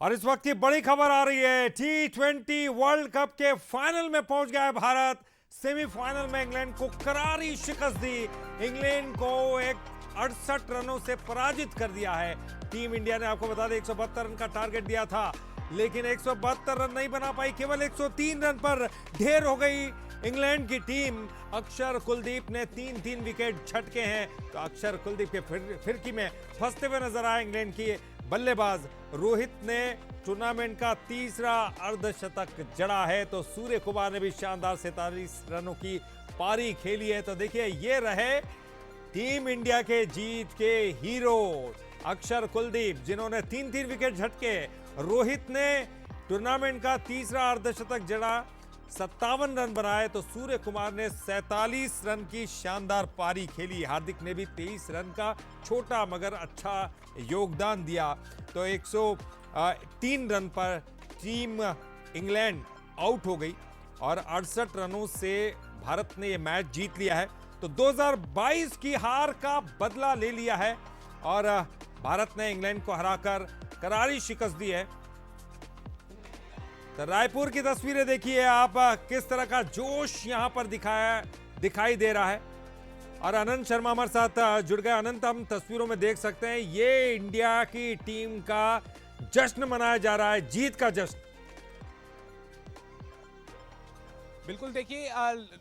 और इस वक्त की बड़ी खबर आ रही है, T20 वर्ल्ड कप के फाइनल में पहुंच गया है भारत। सेमीफाइनल में इंग्लैंड को करारी शिकस्त दी। इंग्लैंड को 68 रनों से पराजित कर दिया है। टीम इंडिया ने, आपको बता दें, 172 रन का टारगेट दिया था, लेकिन 172 रन नहीं बना पाई। केवल 103 रन पर ढेर हो गई इंग्लैंड की टीम। अक्षर कुलदीप ने 3-3 विकेट झटके हैं, तो अक्षर कुलदीप के फिरकी में फंसते हुए नजर आए इंग्लैंड की बल्लेबाज। रोहित ने टूर्नामेंट का तीसरा अर्धशतक जड़ा है, तो सूर्य कुमार ने भी शानदार 47 रनों की पारी खेली है। तो देखिए, ये रहे टीम इंडिया के जीत के हीरो अक्षर कुलदीप, जिन्होंने 3-3 विकेट झटके। रोहित ने टूर्नामेंट का तीसरा अर्धशतक जड़ा, 57 रन बनाए, तो सूर्य कुमार ने 47 रन की शानदार पारी खेली। हार्दिक ने भी 23 रन का छोटा मगर अच्छा योगदान दिया। तो 103 रन पर टीम इंग्लैंड आउट हो गई और 68 रनों से भारत ने यह मैच जीत लिया है। तो 2022 की हार का बदला ले लिया है और भारत ने इंग्लैंड को हराकर करारी शिकस्त दी है। तो रायपुर की तस्वीरें देखिए आप, किस तरह का जोश यहां पर दिखाई दे रहा है। और अनंत शर्मा हमारे साथ जुड़ गए। अनंत, हम तस्वीरों में देख सकते हैं ये इंडिया की टीम का जश्न मनाया जा रहा है, जीत का जश्न। बिल्कुल, देखिए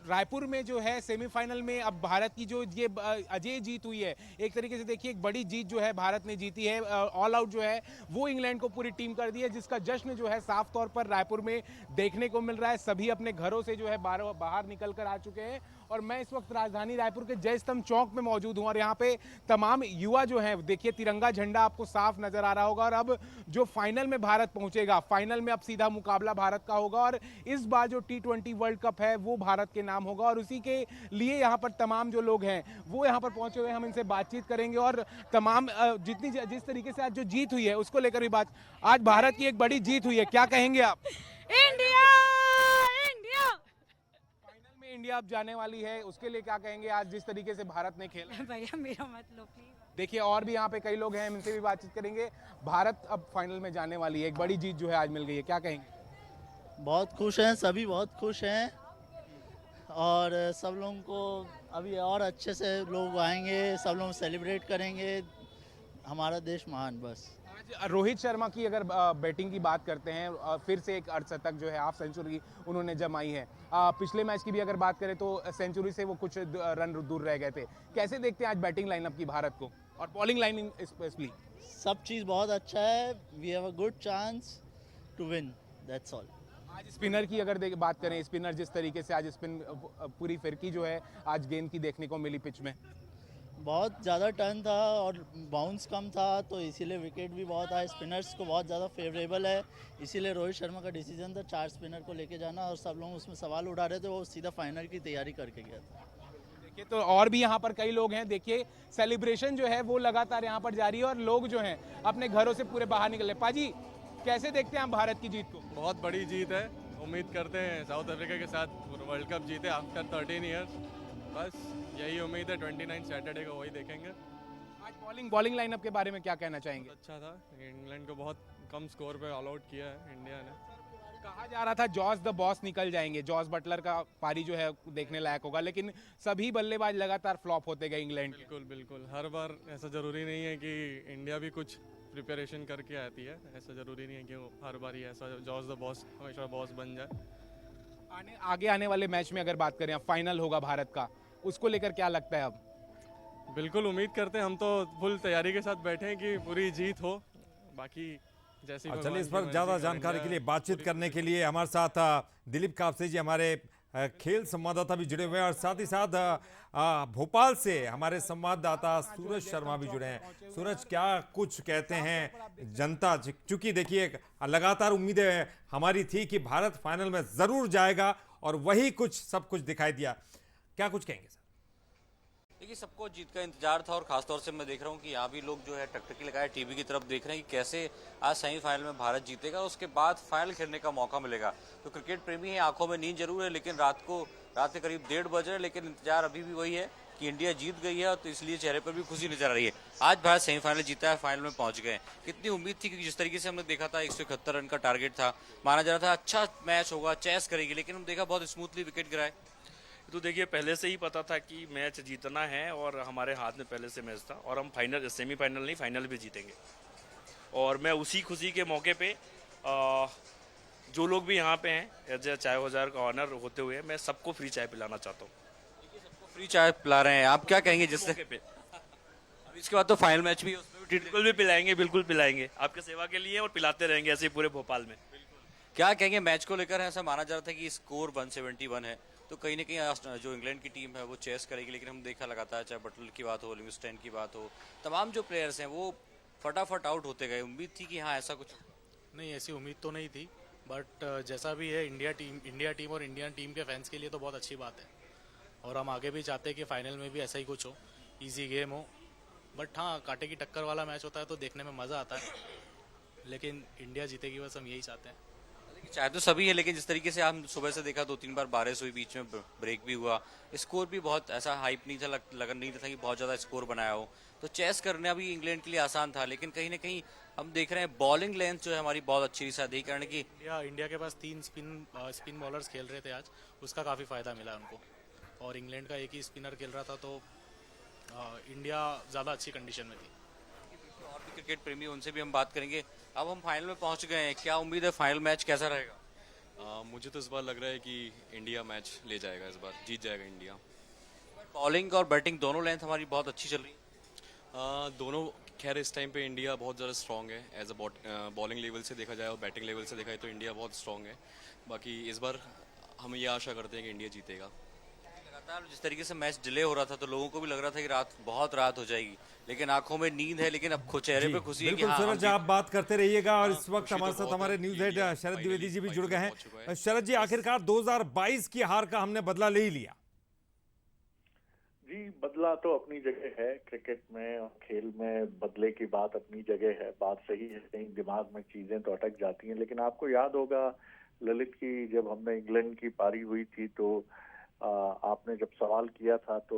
रायपुर में जो है सेमीफाइनल में अब भारत की जो ये अजय जीत हुई है, एक तरीके से देखिए एक बड़ी जीत जो है भारत ने जीती है। ऑल आउट जो है वो इंग्लैंड को पूरी टीम कर दी है, जिसका जश्न जो है साफ तौर पर रायपुर में देखने को मिल रहा है। सभी अपने घरों से जो है बाहर निकल कर आ चुके हैं और मैं इस वक्त राजधानी रायपुर के जय स्तंभ चौक में मौजूद हूं और यहाँ पे तमाम युवा जो हैं, देखिए तिरंगा झंडा आपको साफ नजर आ रहा होगा। और अब जो फाइनल में भारत पहुंचेगा, फाइनल में अब सीधा मुकाबला भारत का होगा और इस बार जो T20 वर्ल्ड कप है वो भारत के नाम होगा और उसी के लिए यहाँ पर तमाम जो लोग हैं वो यहाँ पर पहुंचे हुए हैं। हम इनसे बातचीत करेंगे और तमाम जिस तरीके से आज जो जीत हुई है उसको लेकर भी बात। आज भारत की एक बड़ी जीत हुई है, क्या कहेंगे आप? इंडिया इंडिया फाइनल में इंडिया अब जाने वाली है, उसके लिए क्या कहेंगे? आज जिस तरीके से भारत ने खेला। भैया मेरा मतलब प्लीज। देखिए और भी यहाँ पे कई लोग हैं, हम इनसे भी बातचीत करेंगे। भारत अब फाइनल में जाने वाली है, एक बड़ी जीत जो है आज मिल गई है, क्या कहेंगे? बहुत खुश हैं, सभी बहुत खुश हैं और सब लोगों को अभी और अच्छे से लोग आएंगे, सब लोग सेलिब्रेट करेंगे। हमारा देश महान। बस आज रोहित शर्मा की अगर बैटिंग की बात करते हैं, फिर से एक अर्धशतक जो है, हाफ सेंचुरी उन्होंने जमाई है। पिछले मैच की भी अगर बात करें तो सेंचुरी से वो कुछ रन दूर रह गए थे। कैसे देखते हैं आज बैटिंग लाइनअप की भारत को और बॉलिंग लाइन स्पेशली? सब चीज़ बहुत अच्छा है। We have a good chance to win, that's all. आज स्पिनर की अगर बात करें, स्पिनर जिस तरीके से आज स्पिन पूरी फिरकी जो है आज गेंद की देखने को मिली पिच में, बहुत ज़्यादा टर्न था और बाउंस कम था, तो इसीलिए विकेट भी बहुत आए। स्पिनर्स को बहुत ज़्यादा फेवरेबल है, इसीलिए रोहित शर्मा का डिसीजन था 4 स्पिनर को लेके जाना और सब लोग उसमें सवाल उठा रहे थे, वो सीधा फाइनल की तैयारी करके गया था। देखिए तो और भी यहाँ पर कई लोग हैं, देखिए सेलिब्रेशन जो है वो लगातार यहाँ पर जारी है और लोग जो हैं अपने घरों से पूरे बाहर निकले। पाजी, कैसे देखते हैं आप भारत की जीत को? बहुत बड़ी जीत है। उम्मीद करते हैं साउथ अफ्रीका के साथ वर्ल्ड कप जीते आफ्टर 13 ईयर्स। बस यही उम्मीद है। 29 सैटरडे को वही देखेंगे। आज बॉलिंग लाइनअप के बारे में क्या कहना चाहेंगे? अच्छा था, इंग्लैंड को बहुत कम स्कोर पे ऑल आउट किया है इंडिया ने। कहा जा रहा था जॉस द बॉस निकल जाएंगे, जॉस बटलर का पारी जो है देखने लायक होगा, लेकिन सभी बल्लेबाज लगातार फ्लॉप होते गए इंग्लैंड के। बिल्कुल बिल्कुल, हर बार ऐसा ज़रूरी नहीं है कि इंडिया भी कुछ प्रिपरेशन करके आती है। ऐसा ज़रूरी नहीं है कि वो हर बार ही ऐसा जॉस द बॉस हमेशा बॉस बन जाए। आगे आने वाले मैच में अगर बात करें, फाइनल होगा भारत का, उसको लेकर क्या लगता है अब? बिल्कुल उम्मीद करते हैं, हम तो फुल तैयारी के साथ बैठे हैं कि पूरी जीत हो। बाकी जैसी चलिए, इस पर ज्यादा जानकारी के लिए, बातचीत करने के लिए हमारे साथ दिलीप कापसे जी, हमारे खेल संवाददाता भी जुड़े हुए हैं और साथ ही साथ भोपाल से हमारे संवाददाता सूरज शर्मा भी जुड़े हैं। सूरज, क्या कुछ कहते हैं जनता? चूंकि देखिए लगातार उम्मीदें हमारी थी कि भारत फाइनल में जरूर जाएगा और वही कुछ सब कुछ दिखाई दिया, क्या कुछ कहेंगे सर? देखिए, सबको जीत का इंतजार था और खासतौर से मैं देख रहा हूँ कि यहाँ भी लोग जो है टकटकी लगाए टीवी की तरफ देख रहे हैं कि कैसे आज सेमीफाइनल में भारत जीतेगा, उसके बाद फाइनल खेलने का मौका मिलेगा। तो क्रिकेट प्रेमी है, आंखों में नींद जरूर है, लेकिन रात के करीब 1:30 बज रहे हैं, लेकिन इंतजार अभी भी वही है कि इंडिया जीत गई है, तो इसलिए चेहरे पर भी खुशी नजर आ रही है। आज भारत सेमीफाइनल जीता है, फाइनल में पहुंच गए। कितनी उम्मीद थी, क्योंकि जिस तरीके से हमने देखा था 171 रन का टारगेट था, माना जा रहा था अच्छा मैच होगा, चेस करेगी, लेकिन हम देखा बहुत स्मूथली विकेट गिराए। तो देखिए पहले से ही पता था कि मैच जीतना है और हमारे हाथ में पहले से मैच था और हम फाइनल सेमीफाइनल नहीं फाइनल भी जीतेंगे। और मैं उसी खुशी के मौके पे जो लोग भी यहाँ पे हैं एज ए चाय बाजार का ऑनर होते हुए मैं सबको फ्री चाय पिलाना चाहता हूँ। फ्री चाय पिला रहे हैं, आप क्या कहेंगे जिससे मौके पे अब इसके बाद तो फाइनल मैच भी है, उसमें भी ट्रीट बिल्कुल भी पिलाएंगे, बिल्कुल पिलाएंगे आपके सेवा के लिए और पिलाते रहेंगे ऐसे ही पूरे भोपाल में। क्या कहेंगे मैच को लेकर? ऐसा माना जा रहा था कि स्कोर 171 है, तो कहीं ना कहीं जो इंग्लैंड की टीम है वो चेस करेगी, लेकिन हम देखा लगातार, चाहे बटलर की बात हो, लिविंगस्टन की बात हो, तमाम जो प्लेयर्स हैं वो फटाफट आउट होते गए। उम्मीद थी कि हाँ ऐसा कुछ। नहीं, ऐसी उम्मीद तो नहीं थी, बट जैसा भी है इंडिया टीम और इंडियन टीम के फैंस के लिए तो बहुत अच्छी बात है और हम आगे भी चाहते हैं कि फाइनल में भी ऐसा ही कुछ हो, इजी गेम हो। बट हाँ, कांटे की टक्कर वाला मैच होता है तो देखने में मज़ा आता है, लेकिन इंडिया जीतेगी बस हम यही चाहते हैं। चाहे तो सभी है, लेकिन जिस तरीके से हम सुबह से देखा 2-3 बार बारिश हुई, बीच में ब्रेक भी हुआ, स्कोर भी बहुत ऐसा हाइप नहीं था, लगन नहीं था कि बहुत ज़्यादा स्कोर बनाया हो, तो चेस करना भी इंग्लैंड के लिए आसान था। लेकिन कहीं ना कहीं हम देख रहे हैं बॉलिंग लेंथ जो है हमारी बहुत अच्छी, शायद यही कारण कि इंडिया के पास 3 स्पिन बॉलर्स खेल रहे थे आज, उसका काफ़ी फ़ायदा मिला उनको, और इंग्लैंड का एक ही स्पिनर खेल रहा था, तो इंडिया ज़्यादा अच्छी कंडीशन में थी। और भी क्रिकेट प्रेमी, उनसे भी हम बात करेंगे। अब हम फाइनल में पहुंच गए हैं, क्या उम्मीद है फाइनल मैच कैसा रहेगा? मुझे तो इस बार लग रहा है कि इंडिया मैच ले जाएगा, इस बार जीत जाएगा इंडिया। बॉलिंग और बैटिंग दोनों लेंथ हमारी बहुत अच्छी चल रही है। दोनों खैर इस टाइम पे इंडिया बहुत ज़्यादा स्ट्रॉन्ग है, एज अ बॉलिंग लेवल से देखा जाए और बैटिंग लेवल से देखा जाए तो इंडिया बहुत स्ट्रॉन्ग है। बाकी इस बार हम ये आशा करते हैं कि इंडिया जीतेगा। लगातार जिस तरीके से मैच डिले हो रहा था, तो लोगों को भी लग रहा था कि बहुत रात हो जाएगी, लेकिन आंखों में नींद है, लेकिन अब चेहरे पे खुशी है कि बिल्कुल हाँ, सूरज, आप बात करते रहिएगा और इस वक्त खुशी तो हमारे साथ बहुत हमारे है। न्यूज हेड इंडिया शरद फाइनली द्विवेदी जी भी जुड़ गए पहुंच चुका हैं। है। शरद जी, आखिरकार 2022 की हार का हमने बदला ले ही लिया। जी, बदला तो अपनी जगह है, क्रिकेट में और खेल में बदले की बात अपनी जगह है, बात सही है, कहीं दिमाग में चीजें तो अटक जाती हैं। लेकिन आपको याद होगा ललित की, जब हमने इंग्लैंड की पारी हुई थी तो आपने जब सवाल किया था तो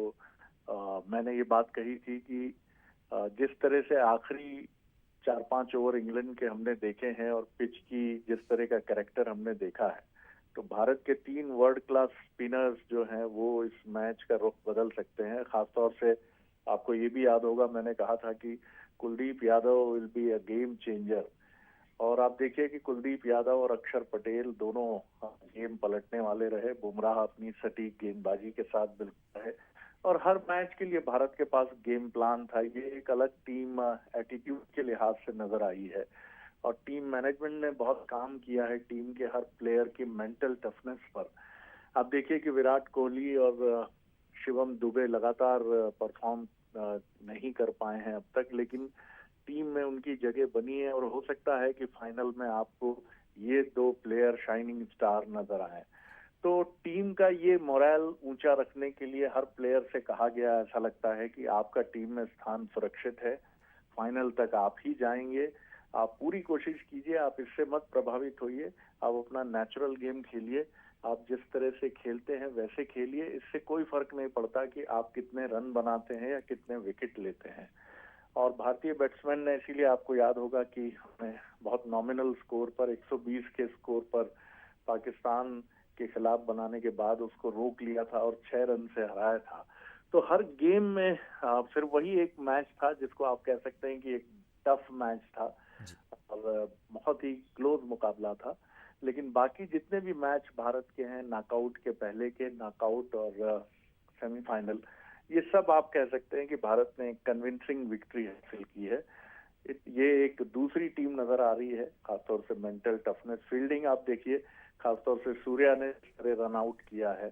मैंने ये बात कही थी कि जिस तरह से आखिरी 4-5 ओवर इंग्लैंड के हमने देखे हैं और पिच की जिस तरह का कैरेक्टर हमने देखा है, तो भारत के 3 वर्ल्ड क्लास स्पिनर्स जो हैं वो इस मैच का रुख बदल सकते हैं। खासतौर से आपको ये भी याद होगा मैंने कहा था कि Kuldeep Yadav will be a game changer, और आप देखिए कि कुलदीप यादव और अक्षर पटेल दोनों गेम पलटने वाले रहे। बुमराह अपनी सटीक गेंदबाजी के साथ बिल्कुल रहे और हर मैच के लिए भारत के पास गेम प्लान था। ये एक अलग टीम एटीट्यूड के लिहाज से नजर आई है और टीम मैनेजमेंट ने बहुत काम किया है टीम के हर प्लेयर की मेंटल टफनेस पर। आप देखिए कि विराट कोहली और शिवम दुबे लगातार परफॉर्म नहीं कर पाए हैं अब तक, लेकिन टीम में उनकी जगह बनी है और हो सकता है कि फाइनल में आपको ये 2 प्लेयर शाइनिंग स्टार नजर आए। तो टीम का ये मोरल ऊंचा रखने के लिए हर प्लेयर से कहा गया, ऐसा लगता है कि आपका टीम में स्थान सुरक्षित है, फाइनल तक आप ही जाएंगे, आप पूरी कोशिश कीजिए, आप इससे मत प्रभावित होइए, आप अपना नेचुरल गेम खेलिए, आप जिस तरह से खेलते हैं वैसे खेलिए, इससे कोई फर्क नहीं पड़ता कि आप कितने रन बनाते हैं या कितने विकेट लेते हैं। और भारतीय बैट्समैन ने, इसीलिए आपको याद होगा कि हमें बहुत नॉमिनल स्कोर पर 120 के स्कोर पर पाकिस्तान के खिलाफ बनाने के बाद उसको रोक लिया था और 6 रन से हराया था। तो हर गेम में फिर वही एक मैच था जिसको आप कह सकते हैं कि एक टफ मैच था और बहुत ही क्लोज मुकाबला था। लेकिन बाकी जितने भी मैच भारत के हैं, नॉकआउट के पहले के, नॉकआउट और सेमीफाइनल, ये सब आप कह सकते हैं कि भारत ने एक कन्विंसिंग विक्ट्री हासिल की है। ये एक दूसरी टीम नजर आ रही है, खासतौर से मेंटल टफनेस, फील्डिंग आप देखिए, खासतौर से सूर्या ने इस तरह रन आउट किया है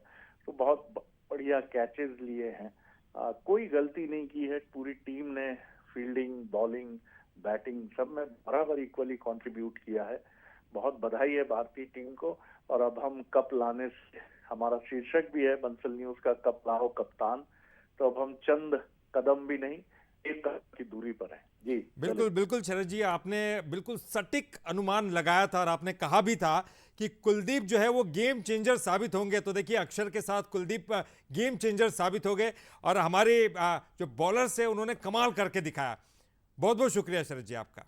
तो बहुत बढ़िया कैचेस लिए हैं, कोई गलती नहीं की है। पूरी टीम ने फील्डिंग, बॉलिंग, बैटिंग सब में बराबर इक्वली कंट्रीब्यूट किया है। बहुत बधाई है भारतीय टीम को। और अब हम कप लाने से, हमारा शीर्षक भी है बंसल न्यूज का, कप लाओ कप्तान, तो अब हम चंद कदम भी नहीं, एक कदम की दूरी पर हैं। जी बिल्कुल बिल्कुल शरद जी, आपने बिल्कुल सटीक अनुमान लगाया था और आपने कहा भी था कि कुलदीप जो है वो गेम चेंजर साबित होंगे। तो देखिए अक्षर के साथ कुलदीप गेम चेंजर साबित हो गए और हमारे जो बॉलर्स है उन्होंने कमाल करके दिखाया। बहुत बहुत शुक्रिया शरद जी आपका।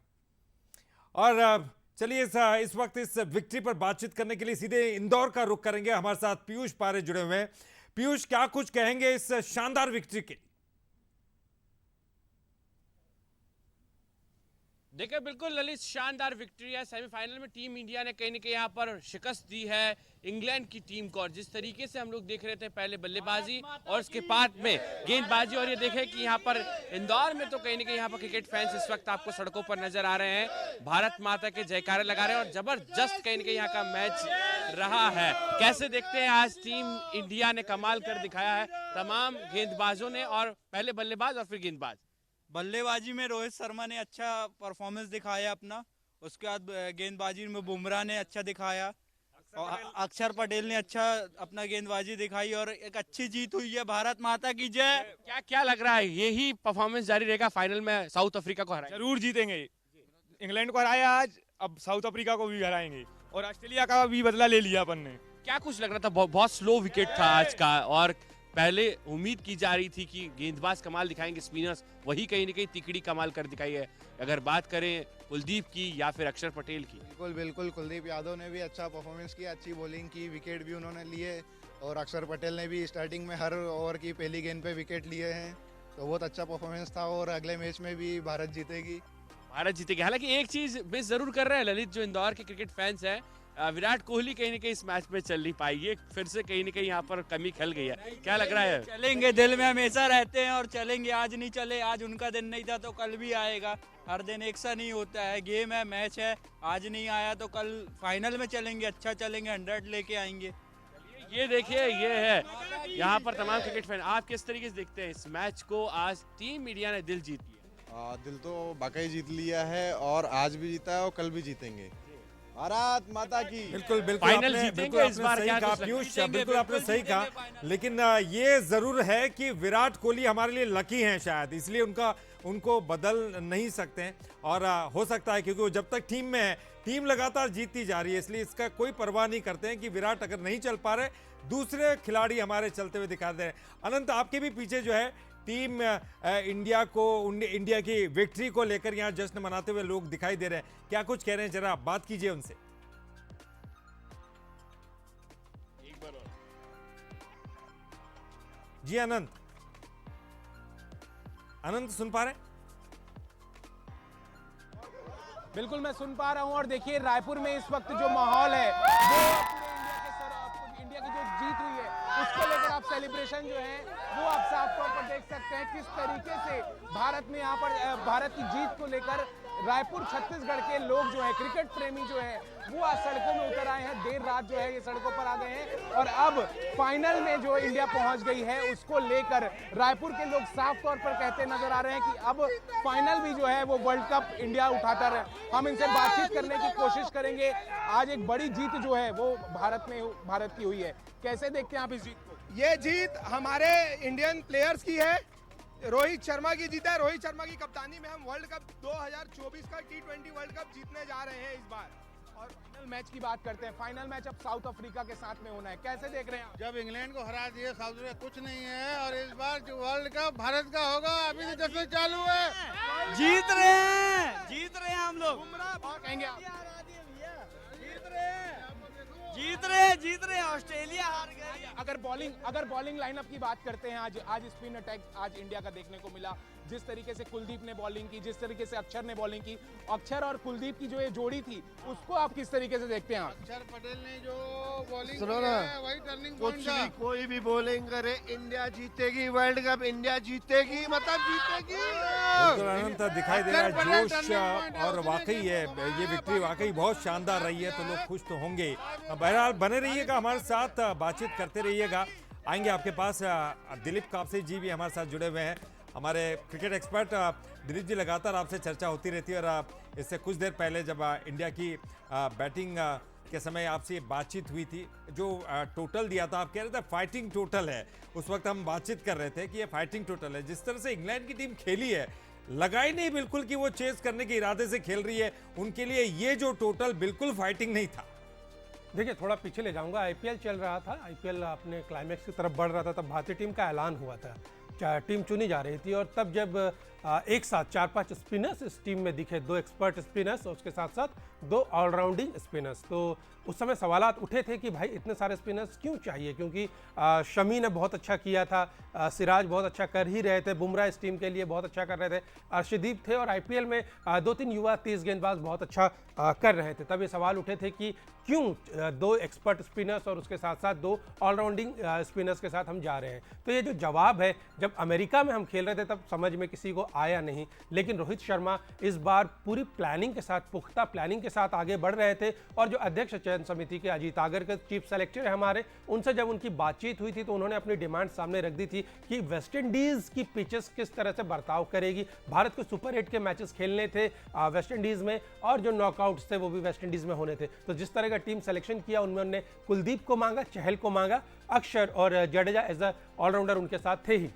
और चलिए इस वक्त इस विक्ट्री पर बातचीत करने के लिए सीधे इंदौर का रुख करेंगे। हमारे साथ पीयूष पारे जुड़े हुए हैं। पीयूष, क्या कुछ कहेंगे इस शानदार विक्ट्री के? देखिए बिल्कुल ललित, शानदार विक्ट्री है। सेमीफाइनल में टीम इंडिया ने कहीं ना कहीं यहाँ पर शिकस्त दी है इंग्लैंड की टीम को। और जिस तरीके से हम लोग देख रहे थे पहले बल्लेबाजी और उसके बाद में गेंदबाजी, और ये देखें कि यहाँ पर इंदौर में तो कहीं ना कहीं यहाँ पर क्रिकेट फैंस इस वक्त आपको सड़कों पर नजर आ रहे हैं, भारत माता के जयकारे लगा रहे हैं और जबरदस्त कहीं ना कहीं यहाँ का मैच रहा है। कैसे देखते हैं आज टीम इंडिया ने कमाल कर दिखाया है, तमाम गेंदबाजों ने, और पहले बल्लेबाज और फिर गेंदबाज। बल्लेबाजी में रोहित शर्मा ने अच्छा परफॉर्मेंस दिखाया अपना, उसके बाद गेंदबाजी में बुमराह ने अच्छा दिखाया और अक्षर पटेल ने अच्छा अपना गेंदबाजी दिखाई और एक अच्छी जीत हुई है। भारत माता की जय। क्या क्या लग रहा है, यही परफॉर्मेंस जारी रहेगा फाइनल में साउथ अफ्रीका को हराएंगे? जरूर जीतेंगे। इंग्लैंड को हराया आज, अब साउथ अफ्रीका को भी हराएंगे और ऑस्ट्रेलिया का भी बदला ले लिया अपन ने। क्या कुछ लग रहा था, बहुत स्लो विकेट था आज का, और पहले उम्मीद की जा रही थी कि गेंदबाज कमाल दिखाएंगे, स्पिनर्स, वही कहीं ना कहीं तिकड़ी कमाल कर दिखाई है। अगर बात करें कुलदीप की या फिर अक्षर पटेल की। बिल्कुल बिल्कुल, कुलदीप यादव ने भी अच्छा परफॉर्मेंस किया, अच्छी बॉलिंग की, विकेट भी उन्होंने लिए और अक्षर पटेल ने भी स्टार्टिंग में हर ओवर की पहली गेंद पे विकेट लिए हैं, तो बहुत अच्छा परफॉर्मेंस था और अगले मैच में भी भारत जीतेगी। भारत जीतेगी। हालांकि एक चीज मिस जरूर कर रहे हैं ललित, जो इंदौर के क्रिकेट फैंस हैं, विराट कोहली कहीं ना कहीं इस मैच में चल नहीं पाई, ये फिर से कहीं ना कहीं यहाँ पर कमी खल गई है। क्या लग रहा है? चलेंगे, दिल में हमेशा रहते हैं और चलेंगे। आज नहीं चले, आज उनका दिन नहीं था तो कल भी आएगा। हर दिन एक सा नहीं होता है, गेम है, मैच है, आज नहीं आया तो कल फाइनल में चलेंगे, अच्छा चलेंगे, 100 लेके आएंगे। ये देखिए, ये है यहाँ पर तमाम क्रिकेट फैन। आप किस तरीके से देखते हैं इस मैच को? आज टीम इंडिया ने दिल जीत लिया। दिल तो वाकई जीत लिया है और आज भी जीता है और कल भी जीतेंगे। भारत माता की। बिल्कुल बिल्कुल फाइनल आपने जीतेंगे इस बार, सही क्या कहा कुछ पीयूष, लगता है? बिल्कुल आपने सही कहा। लेकिन ये जरूर है कि विराट कोहली हमारे लिए लकी हैं शायद, इसलिए उनको बदल नहीं सकते हैं। और हो सकता है क्योंकि वो जब तक टीम में है, टीम लगातार जीतती जा रही है, इसलिए इसका कोई परवाह नहीं करते हैं कि विराट अगर नहीं चल पा रहे, दूसरे खिलाड़ी हमारे चलते हुए दिखा दे रहे हैं। अनंत, आपके भी पीछे जो है टीम इंडिया की विक्ट्री को लेकर यहाँ जश्न मनाते हुए लोग दिखाई दे रहे हैं, क्या कुछ कह रहे हैं, जरा बात कीजिए उनसे। जी अनंत सुन पा रहे? बिल्कुल मैं सुन पा रहा हूं। और देखिए रायपुर में इस वक्त जो माहौल है, वो इंडिया की जो जीत हुई है उसको लेकर आप सेलिब्रेशन जो है वो आप साफ तौर पर देख सकते हैं किस तरीके से भारत में यहाँ पर भारत की जीत को लेकर रायपुर छत्तीसगढ़ के लोग जो है, क्रिकेट प्रेमी जो है, वो आज सड़कों में उतर आए हैं। देर रात जो है ये सड़कों पर आ गए हैं और अब फाइनल में जो इंडिया पहुंच गई है उसको लेकर रायपुर के लोग साफ तौर पर कहते नजर आ रहे हैं कि अब फाइनल भी जो है वो वर्ल्ड कप इंडिया उठाता रहे। हम इनसे बातचीत करने की कोशिश करेंगे। आज एक बड़ी जीत जो है वो भारत की हुई है, कैसे देखते हैं आप इस जीत को? ये जीत हमारे इंडियन प्लेयर्स की है, रोहित शर्मा की जीत है। रोहित शर्मा की कप्तानी में हम वर्ल्ड कप 2024 का T20 वर्ल्ड कप जीतने जा रहे हैं इस बार। और फाइनल मैच की बात करते हैं, फाइनल मैच अब साउथ अफ्रीका के साथ में होना है, कैसे देख रहे हैं आप? जब इंग्लैंड को हरा दिए, साउथ अफ्रीका कुछ नहीं है और इस बार जो वर्ल्ड कप भारत का होगा, अभी तो जश्न चालू है। जीत रहे हैं हम लोग। कहेंगे आप? जीत रहे हैं। ऑस्ट्रेलिया हार गई। अगर बॉलिंग लाइनअप की बात करते हैं, आज स्पिन अटैक आज इंडिया का देखने को मिला। जिस तरीके से कुलदीप ने बॉलिंग की, जिस तरीके से अक्षर ने बॉलिंग की, अक्षर और कुलदीप की जो ये जोड़ी थी उसको आप किस तरीके से देखते हैं? अक्षर पटेल ने जो बॉलिंग की है वही टर्निंग पॉइंट था। कोई भी बॉलिंग करे, इंडिया जीतेगी वर्ल्ड कप, इंडिया जीतेगी, मतलब जीतेगी। बिल्कुल अनंत, दिखाई दे रहा है जोश और वाकई ये विक्ट्री वाकई बहुत शानदार रही है, तो लोग खुश तो होंगे। बहरहाल बने रहिएगा हमारे साथ, बातचीत करते रहिएगा। आएंगे आपके पास दिलीप कापसे जी भी हमारे साथ जुड़े हुए हैं, हमारे क्रिकेट एक्सपर्ट। दिलीप जी, लगातार आपसे चर्चा होती रहती है और इससे कुछ देर पहले जब इंडिया की बैटिंग के समय आपसे बातचीत हुई थी, जो टोटल दिया था आप कह रहे थे फाइटिंग टोटल है, उस वक्त हम बातचीत कर रहे थे कि ये फाइटिंग टोटल है। जिस तरह से इंग्लैंड की टीम खेली है, लगा ही नहीं बिल्कुल कि वो चेस करने के इरादे से खेल रही है। उनके लिए ये जो टोटल बिल्कुल फाइटिंग नहीं था। देखिए, थोड़ा पीछे ले जाऊंगा। आईपीएल चल रहा था, आईपीएल अपने क्लाइमैक्स की तरफ बढ़ रहा था, तब भारतीय टीम का ऐलान हुआ था, टीम चुनी जा रही थी। और तब जब एक साथ 4-5 स्पिनर्स इस टीम में दिखे, 2 एक्सपर्ट स्पिनर्स और उसके साथ साथ 2 ऑलराउंडिंग स्पिनर्स, तो उस समय सवालात उठे थे कि भाई इतने सारे स्पिनर्स क्यों चाहिए, क्योंकि शमी ने बहुत अच्छा किया था, सिराज बहुत अच्छा कर ही रहे थे, बुमराह इस टीम के लिए बहुत अच्छा कर रहे थे, अर्शदीप थे, और आईपीएल में 2-3 युवा तेज गेंदबाज बहुत अच्छा कर रहे थे। तब ये सवाल उठे थे कि क्यों 2 एक्सपर्ट स्पिनर्स और उसके साथ साथ 2 ऑलराउंडिंग स्पिनर्स के साथ हम जा रहे हैं। तो ये जो जवाब है, जब अमेरिका में हम खेल रहे थे तब समझ में किसी को आया नहीं, लेकिन रोहित शर्मा इस बार पूरी प्लानिंग के साथ, पुख्ता प्लानिंग के साथ आगे बढ़ रहे थे। और जो अध्यक्ष चयन समिति के अजीत आगर के चीफ सेलेक्टर है हमारे, उनसे जब उनकी बातचीत हुई थी तो उन्होंने अपनी डिमांड सामने रख दी थी कि वेस्ट इंडीज की पिचेस किस तरह से बर्ताव करेगी। भारत को सुपर 8 के मैचेस खेलने थे वेस्ट इंडीज में, और जो नॉकआउट्स थे वो भी वेस्ट इंडीज में होने थे। तो जिस तरह का टीम सिलेक्शन किया, उन्होंने कुलदीप को मांगा, चहल को मांगा, अक्षर और जडेजा एज अ ऑलराउंडर उनके साथ थे ही।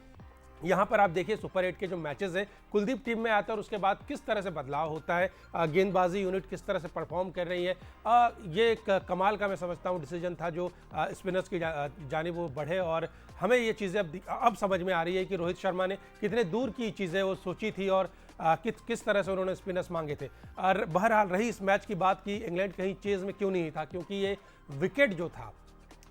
यहाँ पर आप देखिए सुपर 8 के जो मैचेस हैं, कुलदीप टीम में आता है और उसके बाद किस तरह से बदलाव होता है, गेंदबाजी यूनिट किस तरह से परफॉर्म कर रही है। ये एक कमाल का मैं समझता हूँ डिसीजन था जो स्पिनर्स की जानिब वो बढ़े, और हमें ये चीज़ें अब समझ में आ रही है कि रोहित शर्मा ने कितने दूर की चीज़ें वो सोची थी और किस तरह से उन्होंने स्पिनर्स मांगे थे। और बहरहाल रही इस मैच की बात की इंग्लैंड कहीं चेज में क्यों नहीं था, क्योंकि ये विकेट जो था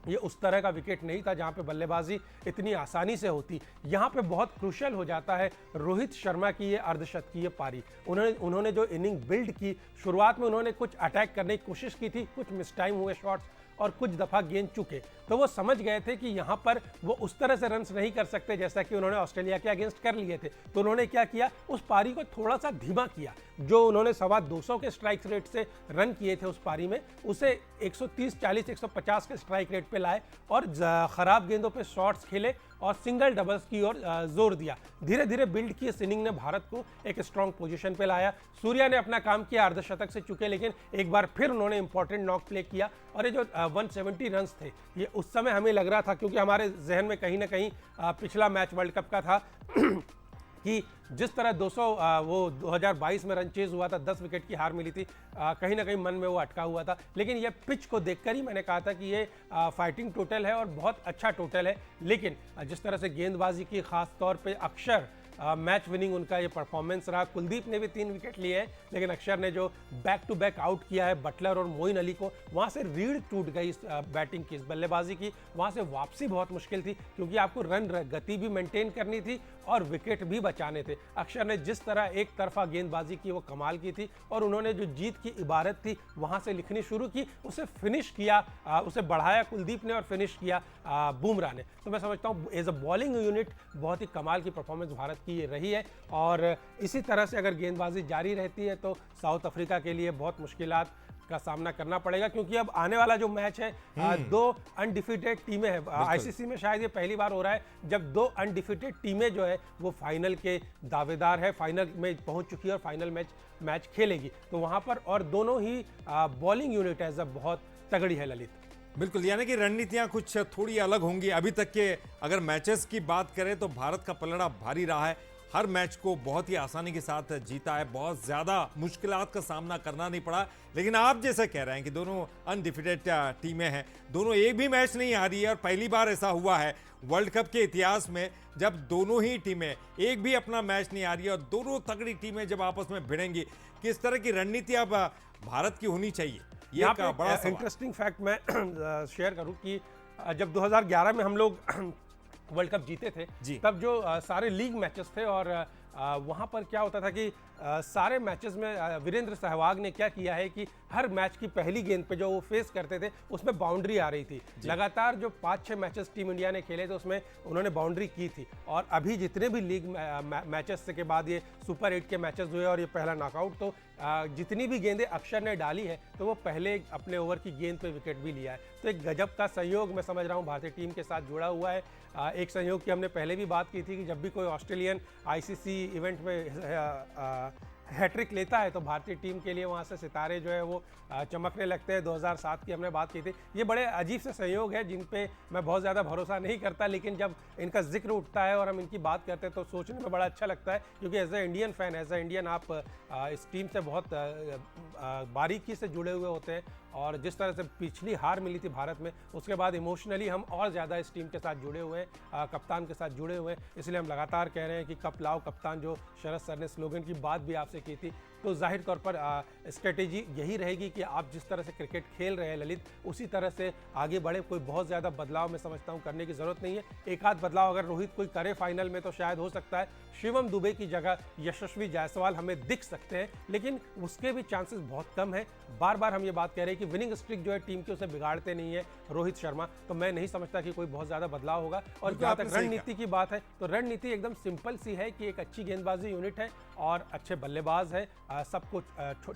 ये उस तरह का विकेट नहीं था जहां पे बल्लेबाजी इतनी आसानी से होती। यहां पे बहुत क्रूशियल हो जाता है रोहित शर्मा की ये अर्धशतकीय पारी। उन्होंने जो इनिंग बिल्ड की, शुरुआत में उन्होंने कुछ अटैक करने की कोशिश की थी, कुछ मिस टाइम हुए शॉट्स और कुछ दफ़ा गेंद चुके, तो वो समझ गए थे कि यहाँ पर वो उस तरह से रन्स नहीं कर सकते जैसा कि उन्होंने ऑस्ट्रेलिया के अगेंस्ट कर लिए थे। तो उन्होंने क्या किया, उस पारी को थोड़ा सा धीमा किया। जो उन्होंने 225 के स्ट्राइक रेट से रन किए थे उस पारी में, उसे 130, 40, 150 के स्ट्राइक रेट पे लाए और ख़राब गेंदों पे शॉट्स खेले और सिंगल डबल्स की ओर जोर दिया। धीरे धीरे बिल्ड की इस इनिंग ने भारत को एक स्ट्रॉन्ग पोजीशन पे लाया। सूर्या ने अपना काम किया, अर्धशतक से चुके, लेकिन एक बार फिर उन्होंने इंपॉर्टेंट नॉक प्ले किया। और ये जो 170 रन्स थे, ये उस समय हमें लग रहा था, क्योंकि हमारे जहन में कहीं ना कहीं पिछला मैच वर्ल्ड कप का था कि जिस तरह 200 वो 2022 में रन चेज हुआ था, 10 विकेट की हार मिली थी, कहीं ना कहीं मन में वो अटका हुआ था। लेकिन ये पिच को देखकर ही मैंने कहा था कि ये फाइटिंग टोटल है और बहुत अच्छा टोटल है। लेकिन जिस तरह से गेंदबाजी की, खास तौर पे अक्षर मैच विनिंग उनका ये परफॉर्मेंस रहा। कुलदीप ने भी 3 विकेट लिए हैं, लेकिन अक्षर ने जो बैक टू बैक आउट किया है बटलर और मोइन अली को, वहाँ से रीढ़ टूट गई इस बैटिंग की, इस बल्लेबाजी की। वहाँ से वापसी बहुत मुश्किल थी, क्योंकि आपको रन गति भी मेंटेन करनी थी और विकेट भी बचाने थे। अक्षर ने जिस तरह एक तरफा गेंदबाजी की वो कमाल की थी, और उन्होंने जो जीत की इबारत थी वहाँ से लिखनी शुरू की, उसे फिनिश किया, उसे बढ़ाया कुलदीप ने और फिनिश किया बुमराह ने। तो मैं समझता हूँ एज अ बॉलिंग यूनिट बहुत ही कमाल की परफॉर्मेंस भारत की ये रही है। और इसी तरह से अगर गेंदबाजी जारी रहती है तो साउथ अफ्रीका के लिए बहुत मुश्किलात का सामना करना पड़ेगा, क्योंकि अब आने वाला जो मैच है 2 अनडिफिटेड टीमें हैं। आईसीसी में शायद ये पहली बार हो रहा है जब 2 अनडिफिटेड टीमें जो है वो फाइनल के दावेदार है, फाइनल में पहुंच चुकी है और फाइनल मैच खेलेगी। तो वहां पर और दोनों ही बॉलिंग यूनिट एज अ बहुत तगड़ी है ललित। बिल्कुल, यानी कि रणनीतियां कुछ थोड़ी अलग होंगी। अभी तक के अगर मैचेस की बात करें तो भारत का पलड़ा भारी रहा है। हर मैच को बहुत ही आसानी के साथ जीता है, बहुत ज़्यादा मुश्किलात का सामना करना नहीं पड़ा। लेकिन आप जैसे कह रहे हैं कि दोनों अनडिफिटेड टीमें हैं, दोनों एक भी मैच नहीं हारी है, और पहली बार ऐसा हुआ है वर्ल्ड कप के इतिहास में जब दोनों ही टीमें एक भी अपना मैच नहीं हारी, और दोनों तगड़ी टीमें जब आपस में भिड़ेंगी, किस तरह की रणनीति अब भारत की होनी चाहिए, ये एक बड़ा इंटरेस्टिंग फैक्ट मैं शेयर करूं कि जब 2011 में हम लोग वर्ल्ड कप जीते थे, तब जो सारे लीग मैचेस थे और वहाँ पर क्या होता था कि सारे मैचेस में वीरेंद्र सहवाग ने क्या किया है कि हर मैच की पहली गेंद पे जो वो फेस करते थे उसमें बाउंड्री आ रही थी। लगातार जो 5-6 मैचेस टीम इंडिया ने खेले थे उसमें उन्होंने बाउंड्री की थी, और अभी जितने भी लीग मैचेस के बाद ये सुपर 8 के मैचेस हुए और ये पहला नॉकआउट, तो जितनी भी गेंदें अक्षर ने डाली है तो वो पहले अपने ओवर की गेंद पे विकेट भी लिया है। तो एक गजब का सहयोग मैं समझ रहा हूँ भारतीय टीम के साथ जुड़ा हुआ है। एक सहयोग की हमने पहले भी बात की थी कि जब भी कोई ऑस्ट्रेलियन आईसीसी इवेंट में हैट्रिक लेता है तो भारतीय टीम के लिए वहाँ से सितारे जो है वो चमकने लगते हैं। 2007 की हमने बात की थी। ये बड़े अजीब से संयोग है जिन पे मैं बहुत ज़्यादा भरोसा नहीं करता, लेकिन जब इनका जिक्र उठता है और हम इनकी बात करते हैं तो सोचने में बड़ा अच्छा लगता है, क्योंकि as a Indian fan, as a Indian आप इस टीम से बहुत बारीकी से जुड़े हुए होते हैं। और जिस तरह से पिछली हार मिली थी भारत में, उसके बाद इमोशनली हम और ज़्यादा इस टीम के साथ जुड़े हुए हैं, कप्तान के साथ जुड़े हुए हैं। इसलिए हम लगातार कह रहे हैं कि कप लाओ कप्तान, जो शरद सर ने स्लोगन की बात भी आपसे की थी। तो जाहिर तौर पर स्ट्रेटेजी यही रहेगी कि आप जिस तरह से क्रिकेट खेल रहे हैं ललित, उसी तरह से आगे बढ़े। कोई बहुत ज़्यादा बदलाव मैं समझता हूँ करने की ज़रूरत नहीं है। एक आध बदलाव अगर रोहित कोई करे फाइनल में तो शायद हो सकता है शिवम दुबे की जगह यशस्वी जायसवाल हमें दिख सकते हैं, लेकिन उसके भी चांसेस बहुत कम है। बार बार हम ये बात कह रहे हैं कि विनिंग स्ट्रिक जो है टीम के उसे बिगाड़ते नहीं है रोहित शर्मा, तो मैं नहीं समझता कि कोई बहुत ज़्यादा बदलाव होगा। और जहाँ तक रणनीति की बात है तो रणनीति एकदम सिंपल सी है कि एक अच्छी गेंदबाजी यूनिट है और अच्छे बल्लेबाज है, सब कुछ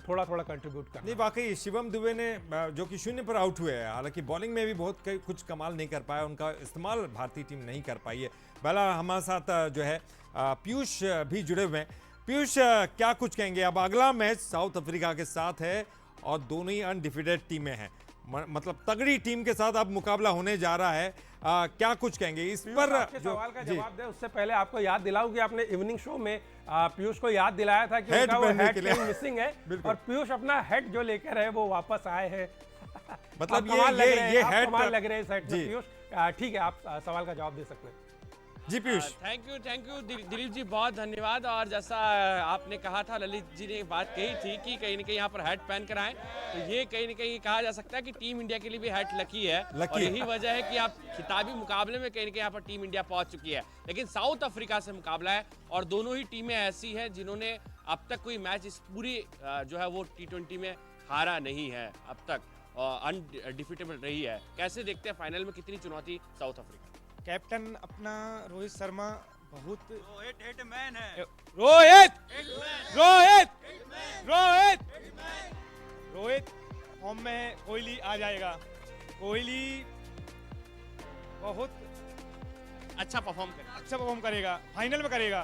थोड़ा थोड़ा कंट्रीब्यूट करना। नहीं, वाकई शिवम दुबे ने जो कि 0 पर आउट हुए हैं, हालांकि बॉलिंग में भी बहुत कुछ कमाल नहीं कर पाया, उनका इस्तेमाल भारतीय टीम नहीं कर पाई है। पहला हमारे साथ जो है पीयूष भी जुड़े हुए हैं। पीयूष, क्या कुछ कहेंगे? अब अगला मैच साउथ अफ्रीका के साथ है और दोनों ही अनडिफिटेड टीमें हैं, मतलब तगड़ी टीम के साथ अब मुकाबला होने जा रहा है। क्या कुछ कहेंगे इस पर? सवाल का जवाब दे उससे पहले आपको याद दिलाऊं कि आपने इवनिंग शो में पीयूष को याद दिलाया था कि उनका वो हेड मिसिंग है और पीयूष अपना हेड जो लेकर है वो वापस आए हैं। मतलब ये हेड कमाल लग रहे हैं इस हेड में पीयूष। ठीक है, आप सवाल का जवाब दे सकते हैं। जी पीयूष। थैंक यू दिलीप जी, बहुत धन्यवाद। और जैसा आपने कहा था, ललित जी ने बात कही थी कि कहीं ना कहीं यहाँ पर हैट पहन कर आए, तो ये कहीं ना कहीं कहा जा सकता है कि टीम इंडिया के लिए भी हैट लकी है। और यही वजह है कि आप खिताबी मुकाबले में कहीं ना कहीं यहाँ पर टीम इंडिया पहुंच चुकी है। लेकिन साउथ अफ्रीका से मुकाबला है और दोनों ही टीमें ऐसी हैं जिन्होंने अब तक कोई मैच इस पूरी जो है वो T20 में हारा नहीं है अब तक, अनडिफिटेबल रही है। कैसे देखते हैं फाइनल में कितनी चुनौती साउथ अफ्रीका? कैप्टन अपना रोहित शर्मा बहुत हिटमैन है। रोहित फॉर्म में है। कोहली आ जाएगा, कोहली बहुत अच्छा परफॉर्म करेगा, फाइनल में करेगा।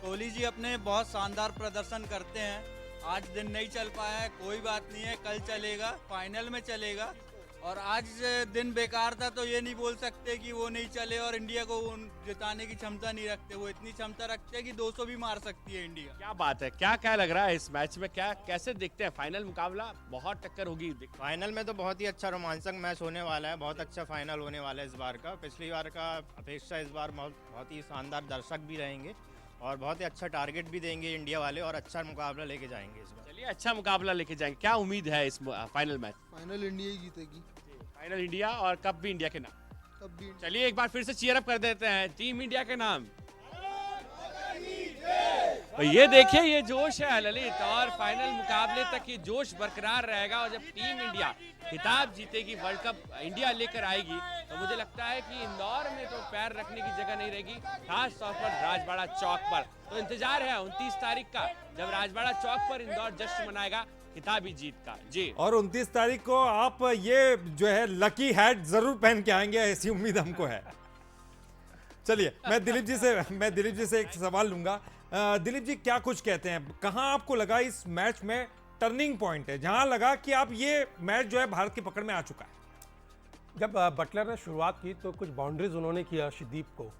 कोहली जी अपने बहुत शानदार प्रदर्शन करते हैं। आज दिन नहीं चल पाया है, कोई बात नहीं है, कल चलेगा, फाइनल में चलेगा। और आज दिन बेकार था तो ये नहीं बोल सकते कि वो नहीं चले और इंडिया को जिताने की क्षमता नहीं रखते। वो इतनी क्षमता रखते हैं कि 200 भी मार सकती है इंडिया। क्या बात है, क्या लग रहा है इस मैच में? कैसे देखते हैं फाइनल मुकाबला? बहुत टक्कर होगी। फाइनल में तो बहुत ही अच्छा रोमांचक मैच होने वाला है, बहुत अच्छा फाइनल होने वाला है इस बार का। पिछली बार का अपेक्षा इस बार बहुत ही शानदार दर्शक भी रहेंगे और बहुत ही अच्छा टारगेट भी देंगे इंडिया वाले और अच्छा मुकाबला लेके जाएंगे इस बार। चलिए, अच्छा मुकाबला लेके जाएंगे। क्या उम्मीद है इस फाइनल मैच? फाइनल इंडिया ही जीतेगी। फाइनल इंडिया और कप भी इंडिया के नाम। चलिए एक बार फिर से चीयर अप कर देते हैं टीम इंडिया के नाम। और ये देखिए, ये जोश है ललित, और फाइनल मुकाबले तक ये जोश बरकरार रहेगा। और जब टीम इंडिया खिताब जीतेगी, वर्ल्ड कप इंडिया लेकर आएगी, तो मुझे लगता है कि इंदौर में तो पैर रखने की जगह नहीं रहेगी, खास तौर पर राजबाड़ा चौक पर। तो इंतजार है 29 तारीख का, जब राजबाड़ा चौक पर इंदौर जश्न मनाएगा खिताबी जीत का। जी, और 29 तारीख को आप ये जो है लकी हैट जरूर पहन के आएंगे, ऐसी उम्मीद हमको है। चलिए, मैं दिलीप जी से एक सवाल लूंगा। दिलीप जी, क्या कुछ कहते हैं, कहां आपको लगा इस मैच में टर्निंग पॉइंट है, जहां लगा कि आप ये मैच जो है भारत की पकड़ में आ चुका है? जब बटलर ने शुरुआत की तो कुछ बाउंड्रीज उन्होंने की अर्शदीप को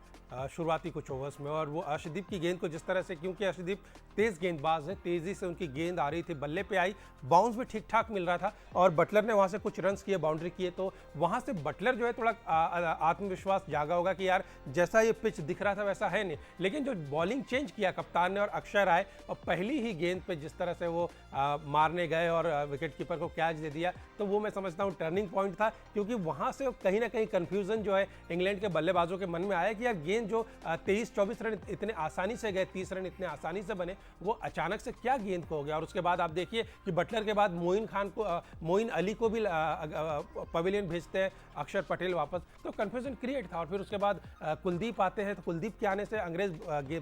शुरुआती कुछ ओवर्स में, और वो अर्शदीप की गेंद को जिस तरह से, क्योंकि अर्शदीप तेज़ गेंदबाज है, तेज़ी से उनकी गेंद आ रही थी, बल्ले पे आई, बाउंस भी ठीक ठाक मिल रहा था और बटलर ने वहाँ से कुछ रन्स किए, बाउंड्री किए, तो वहाँ से बटलर जो है थोड़ा आत्मविश्वास जागा होगा कि यार जैसा ये पिच दिख रहा था वैसा है नहीं। लेकिन जो बॉलिंग चेंज किया कप्तान ने और अक्षर आए और पहली ही गेंद पे जिस तरह से वो मारने गए और विकेट कीपर को कैच दे दिया, तो वो मैं समझता हूँ टर्निंग पॉइंट था, क्योंकि वहाँ से कहीं ना कहीं कन्फ्यूज़न जो है इंग्लैंड के बल्लेबाजों के मन में आया कि यार गेंद जो 23-24 रन इतने आसानी से गए, 30 रन इतने आसानी से बने, वो अचानक से क्या गेंद को हो गया। और उसके बाद आप देखिए कि बटलर के बाद मोइन अली को भी पवेलियन भेजते हैं अक्षर पटेल वापस, तो कन्फ्यूजन क्रिएट था। और फिर उसके बाद कुलदीप आते हैं, तो कुलदीप के आने से अंग्रेज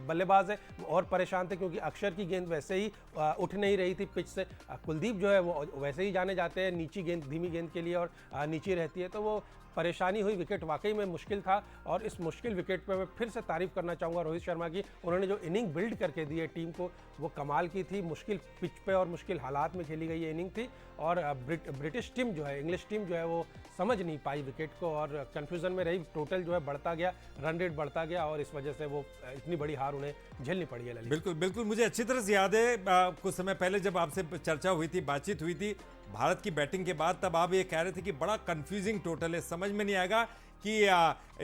बल्लेबाज है और परेशान थे, क्योंकि अक्षर की गेंद वैसे ही उठ नहीं रही थी पिच से। कुलदीप जो है वो वैसे ही जाने जाते हैं नीची गेंद, धीमी गेंद के लिए, और नीची रहती है, तो वो परेशानी हुई, विकेट वाकई में मुश्किल था और इस मुश्किल विकेट पे मैं फिर से तारीफ करना चाहूँगा रोहित शर्मा की। उन्होंने जो इनिंग बिल्ड करके दी है टीम को वो कमाल की थी। मुश्किल पिच पे और मुश्किल हालात में खेली गई ये इनिंग थी और ब्रिटिश टीम जो है, इंग्लिश टीम जो है वो समझ नहीं पाई विकेट को और कन्फ्यूज़न में रही। टोटल जो है बढ़ता गया, रन रेट बढ़ता गया और इस वजह से वो इतनी बड़ी हार उन्हें झेलनी पड़ी है। ललित, बिल्कुल बिल्कुल, मुझे अच्छी तरह से याद है कुछ समय पहले जब आपसे चर्चा हुई थी, बातचीत हुई थी भारत की बैटिंग के बाद, तब आप ये कह रहे थे कि बड़ा कंफ्यूजिंग टोटल है, समझ में नहीं आएगा कि